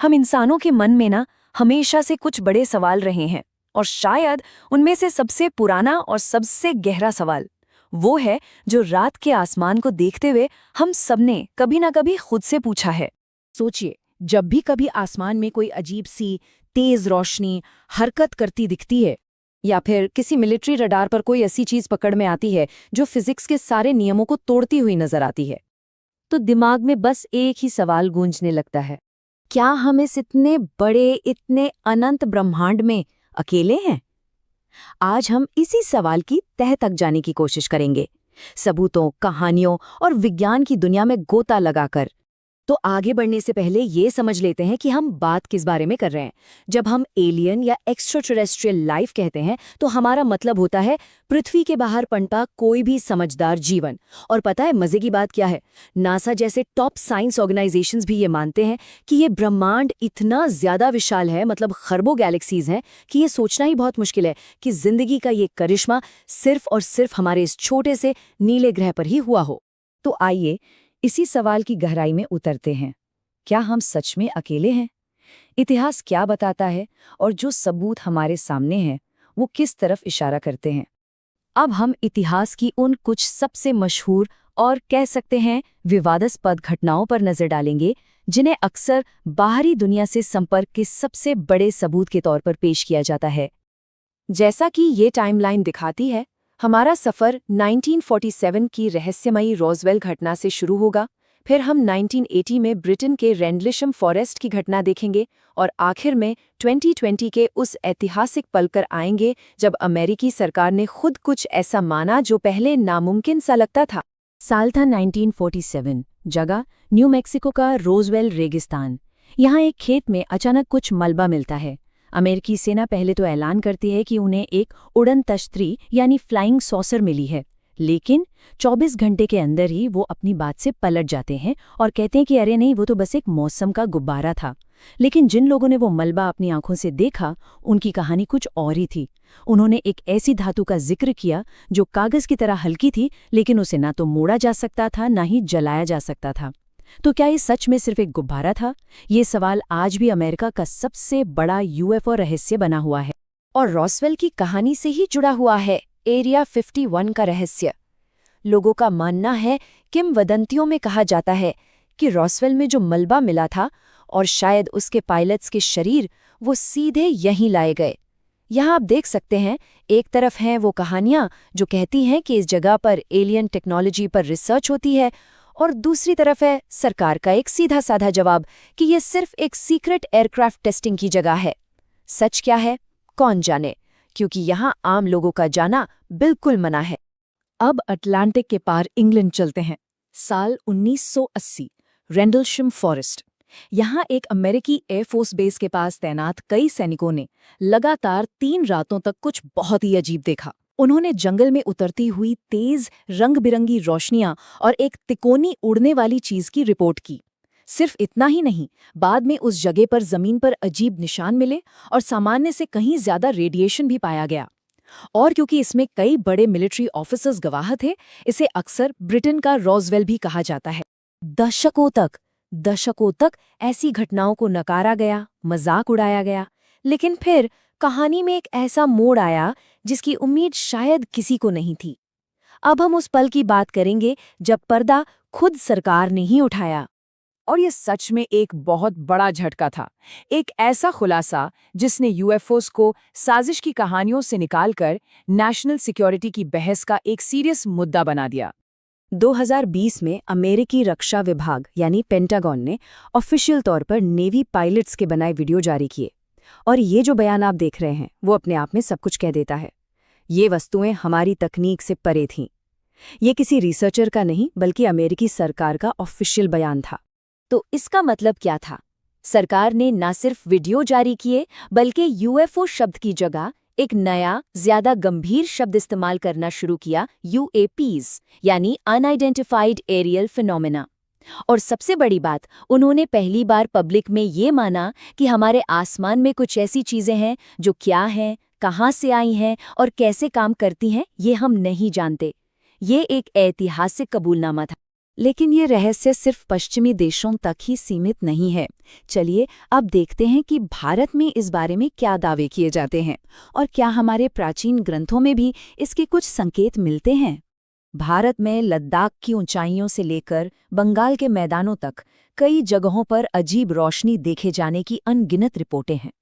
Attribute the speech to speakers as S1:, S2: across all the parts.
S1: हम इंसानों के मन में ना हमेशा से कुछ बड़े सवाल रहे हैं, और शायद उनमें से सबसे पुराना और सबसे गहरा सवाल वो है जो रात के आसमान को देखते हुए हम सबने कभी ना कभी खुद से पूछा है।
S2: सोचिए, जब भी कभी आसमान में कोई अजीब सी तेज रोशनी हरकत करती दिखती है, या फिर किसी मिलिट्री रडार पर कोई ऐसी चीज पकड़ में आती है जो फिजिक्स के सारे नियमों को तोड़ती हुई नजर आती है,
S3: तो दिमाग में बस एक ही सवाल गूंजने लगता है।
S2: क्या हम इस इतने बड़े, इतने अनंत ब्रह्मांड में अकेले हैं? आज हम इसी सवाल की तह तक जाने की कोशिश करेंगे, सबूतों, कहानियों और विज्ञान की दुनिया में गोता लगाकर। तो आगे बढ़ने से पहले ये समझ लेते हैं कि हम बात किस बारे में कर रहे हैं। जब हम एलियन या एक्स्ट्रा टेरेस्ट्रियल लाइफ कहते हैं तो हमारा मतलब होता है पृथ्वी के बाहर पनपा कोई भी समझदार जीवन। और पता है मजे की बात क्या है? नासा जैसे टॉप साइंस ऑर्गेनाइजेशंस भी ये मानते हैं कि ये ब्रह्मांड इतना ज्यादा विशाल है, मतलब खरबों गैलेक्सीज हैं, कि ये सोचना ही बहुत मुश्किल है कि जिंदगी का ये करिश्मा सिर्फ और सिर्फ हमारे इस छोटे से नीले ग्रह पर ही हुआ हो।
S3: तो आइए इसी सवाल की गहराई में उतरते हैं। क्या हम सच में अकेले हैं? इतिहास क्या बताता है, और जो सबूत हमारे सामने हैं वो किस तरफ इशारा करते हैं? अब हम इतिहास की उन कुछ सबसे मशहूर और कह सकते हैं विवादास्पद घटनाओं पर नजर डालेंगे, जिन्हें अक्सर बाहरी दुनिया से संपर्क के सबसे बड़े सबूत के तौर पर पेश किया जाता है।
S2: जैसा कि ये टाइमलाइन दिखाती है, हमारा सफ़र 1947 की रहस्यमयी रोज़वेल घटना से शुरू होगा, फिर हम 1980 में ब्रिटेन के रेंडलिशम फॉरेस्ट की घटना देखेंगे, और आखिर में 2020 के उस ऐतिहासिक पल पर आएंगे जब अमेरिकी सरकार ने खुद कुछ ऐसा माना जो पहले नामुमकिन सा लगता था।
S3: साल था 1947, जगह न्यू मैक्सिको का रोज़वेल रेगिस्तान। यहाँ एक खेत में अचानक कुछ मलबा मिलता है। अमेरिकी सेना पहले तो ऐलान करती है कि उन्हें एक उड़न तश्तरी यानी फ्लाइंग सॉसर मिली है, लेकिन 24 घंटे के अंदर ही वो अपनी बात से पलट जाते हैं और कहते हैं कि अरे नहीं, वो तो बस एक मौसम का गुब्बारा था। लेकिन जिन लोगों ने वो मलबा अपनी आंखों से देखा, उनकी कहानी कुछ और ही थी। उन्होंने एक ऐसी धातु का जिक्र किया जो कागज की तरह हल्की थी, लेकिन उसे ना तो मोड़ा जा सकता था, ना ही जलाया जा सकता था। तो क्या ये सच में सिर्फ एक गुब्बारा था? ये सवाल आज भी अमेरिका का सबसे बड़ा यूएफओ रहस्य बना हुआ है,
S2: और रॉसवेल की कहानी से ही जुड़ा हुआ है एरिया 51 का रहस्य। लोगों का मानना है, किंवदंतियों में कहा जाता है कि रॉसवेल में जो मलबा मिला था और शायद उसके पायलट्स के शरीर, वो सीधे यहीं लाए गए। यहाँ आप देख सकते हैं, एक तरफ हैं वो कहानियाँ जो कहती हैं कि इस जगह पर एलियन टेक्नोलॉजी पर रिसर्च होती है, और दूसरी तरफ है सरकार का एक सीधा साधा जवाब कि यह सिर्फ एक सीक्रेट एयरक्राफ्ट टेस्टिंग की जगह है। सच क्या है, कौन जाने, क्योंकि यहाँ आम लोगों का जाना बिल्कुल मना है।
S1: अब अटलांटिक के पार इंग्लैंड चलते हैं। साल 1980, रेंडलशिम फॉरेस्ट। यहाँ एक अमेरिकी एयरफोर्स बेस के पास तैनात कई सैनिकों ने लगातार 3 रातों तक कुछ बहुत ही अजीब देखा। उन्होंने जंगल में उतरती हुई तेज रंग बिरंगी रोशनियां और एक तिकोनी उड़ने वाली चीज की रिपोर्ट की। सिर्फ इतना ही नहीं, बाद में उस जगह पर जमीन पर अजीब निशान मिले और सामान्य से कहीं ज्यादा रेडिएशन भी पाया गया। और क्योंकि इसमें कई बड़े मिलिट्री ऑफिसर्स गवाह थे, इसे अक्सर ब्रिटेन का रोज़वेल भी कहा जाता है। दशकों तक ऐसी घटनाओं को नकारा गया, मजाक उड़ाया गया, लेकिन फिर कहानी में एक ऐसा मोड़ आया जिसकी उम्मीद शायद किसी को नहीं थी। अब हम उस पल की बात करेंगे जब पर्दा खुद सरकार ने ही उठाया।
S2: और ये सच में एक बहुत बड़ा झटका था, एक ऐसा खुलासा जिसने यूएफओस को साजिश की कहानियों से निकालकर नेशनल सिक्योरिटी की बहस का एक सीरियस मुद्दा बना दिया।
S1: 2020 में अमेरिकी रक्षा विभाग यानी पेंटागन ने ऑफिशियल तौर पर नेवी पायलट्स के बनाए वीडियो जारी किए, और ये जो बयान आप देख रहे हैं वो अपने आप में सब कुछ कह देता है। ये वस्तुएं हमारी तकनीक से परे थीं। ये किसी रिसर्चर का नहीं, बल्कि अमेरिकी सरकार का ऑफिशियल बयान था।
S2: तो इसका मतलब क्या था? सरकार ने न सिर्फ वीडियो जारी किए, बल्कि यूएफओ शब्द की जगह एक नया, ज्यादा गंभीर शब्द इस्तेमाल करना शुरू किया, यूएपीज यानी अनआइडेंटिफाइड एरियल फिनोमेना। और सबसे बड़ी बात, उन्होंने पहली बार पब्लिक में ये माना कि हमारे आसमान में कुछ ऐसी चीजें हैं जो क्या हैं, कहाँ से आई हैं और कैसे काम करती हैं, ये हम नहीं जानते। ये एक ऐतिहासिक कबूलनामा था। लेकिन ये रहस्य सिर्फ पश्चिमी देशों तक ही सीमित नहीं है। चलिए अब देखते हैं कि भारत में इस बारे में क्या दावे किए जाते हैं और क्या हमारे प्राचीन ग्रंथों में भी इसके कुछ संकेत मिलते हैं। भारत में लद्दाख की ऊंचाइयों से लेकर बंगाल के मैदानों तक कई जगहों पर अजीब रोशनी देखे जाने की अनगिनत रिपोर्टें हैं।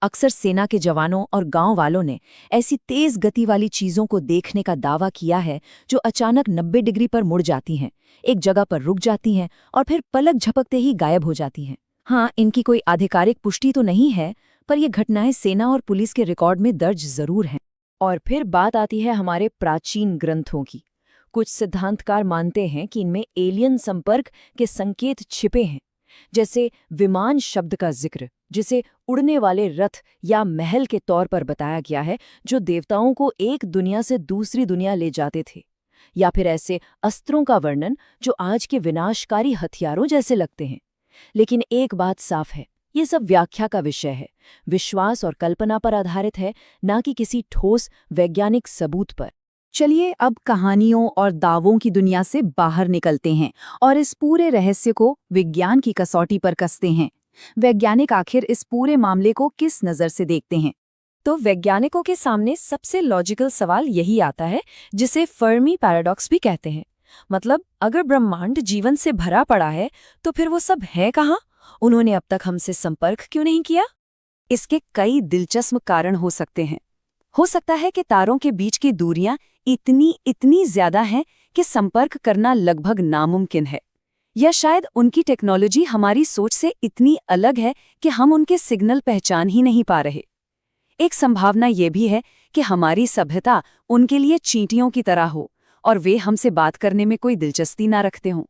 S2: अक्सर सेना के जवानों और गांव वालों ने ऐसी तेज गति वाली चीजों को देखने का दावा किया है जो अचानक 90 डिग्री पर मुड़ जाती हैं, एक जगह पर रुक जाती हैं और फिर पलक झपकते ही गायब हो जाती हैं। हाँ, इनकी कोई आधिकारिक पुष्टि तो नहीं है, पर ये घटनाएं सेना और पुलिस के रिकॉर्ड में दर्ज जरूर हैं।
S1: और फिर बात आती है हमारे प्राचीन ग्रंथों की। कुछ सिद्धांतकार मानते हैं कि इनमें एलियन संपर्क के संकेत छिपे हैं, जैसे विमान शब्द का जिक्र, जिसे उड़ने वाले रथ या महल के तौर पर बताया गया है, जो देवताओं को एक दुनिया से दूसरी दुनिया ले जाते थे, या फिर ऐसे अस्त्रों का वर्णन जो आज के विनाशकारी हथियारों जैसे लगते हैं। लेकिन एक बात साफ है, ये सब व्याख्या का विषय है, विश्वास और कल्पना पर आधारित है, ना कि किसी ठोस वैज्ञानिक सबूत पर।
S2: चलिए अब कहानियों और दावों की दुनिया से बाहर निकलते हैं और इस पूरे रहस्य को विज्ञान की कसौटी पर कसते हैं। वैज्ञानिक आखिर इस पूरे मामले को किस नज़र से देखते हैं?
S1: तो वैज्ञानिकों के सामने सबसे लॉजिकल सवाल यही आता है, जिसे फर्मी पैराडॉक्स भी कहते हैं। मतलब अगर ब्रह्मांड जीवन से भरा पड़ा है तो फिर वो सब है कहाँ? उन्होंने अब तक हमसे संपर्क क्यों नहीं किया?
S2: इसके कई दिलचस्प कारण हो सकते हैं। हो सकता है कि तारों के बीच की दूरियां इतनी ज्यादा हैं कि संपर्क करना लगभग नामुमकिन है, या शायद उनकी टेक्नोलॉजी हमारी सोच से इतनी अलग है कि हम उनके सिग्नल पहचान ही नहीं पा रहे। एक संभावना ये भी है कि हमारी सभ्यता उनके लिए चींटियों की तरह हो और वे हमसे बात करने में कोई दिलचस्पी ना रखते हों।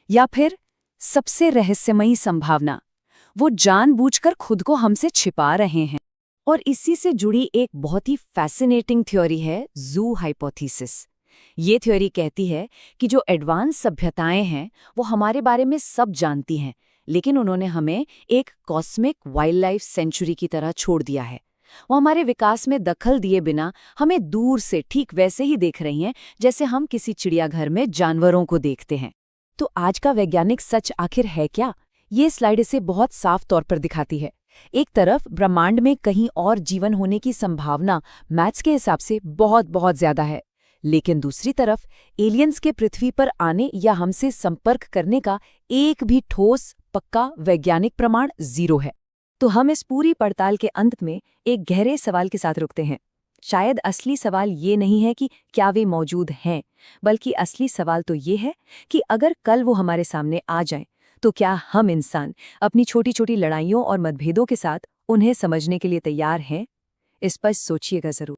S2: या फिर सबसे रहस्यमयी संभावना, वो जानबूझकर खुद को हमसे छिपा रहे हैं।
S1: और इसी से जुड़ी एक बहुत ही फैसिनेटिंग थ्योरी है ज़ू हाइपोथेसिस। ये थ्योरी कहती है कि जो एडवांस सभ्यताएं हैं वो हमारे बारे में सब जानती हैं, लेकिन उन्होंने हमें एक कॉस्मिक वाइल्ड लाइफ सेंचुरी की तरह छोड़ दिया है। वो हमारे विकास में दखल दिए बिना हमें दूर से ठीक वैसे ही देख रही हैं जैसे हम किसी चिड़ियाघर में जानवरों को देखते हैं।
S2: तो आज का वैज्ञानिक सच आखिर है क्या? ये स्लाइड इसे बहुत साफ तौर पर दिखाती है। एक तरफ ब्रह्मांड में कहीं और जीवन होने की संभावना मैथ्स के हिसाब से बहुत ज्यादा है, लेकिन दूसरी तरफ एलियंस के पृथ्वी पर आने या हमसे संपर्क करने का एक भी ठोस पक्का वैज्ञानिक प्रमाण जीरो है।
S1: तो हम इस पूरी पड़ताल के अंत में एक गहरे सवाल के साथ रुकते हैं। शायद असली सवाल ये नहीं है कि क्या वे मौजूद हैं, बल्कि असली सवाल तो ये है कि अगर कल वो हमारे सामने आ जाएं, तो क्या हम इंसान अपनी छोटी छोटी लड़ाइयों और मतभेदों के साथ उन्हें समझने के लिए तैयार हैं? इस पर सोचिएगा जरूर।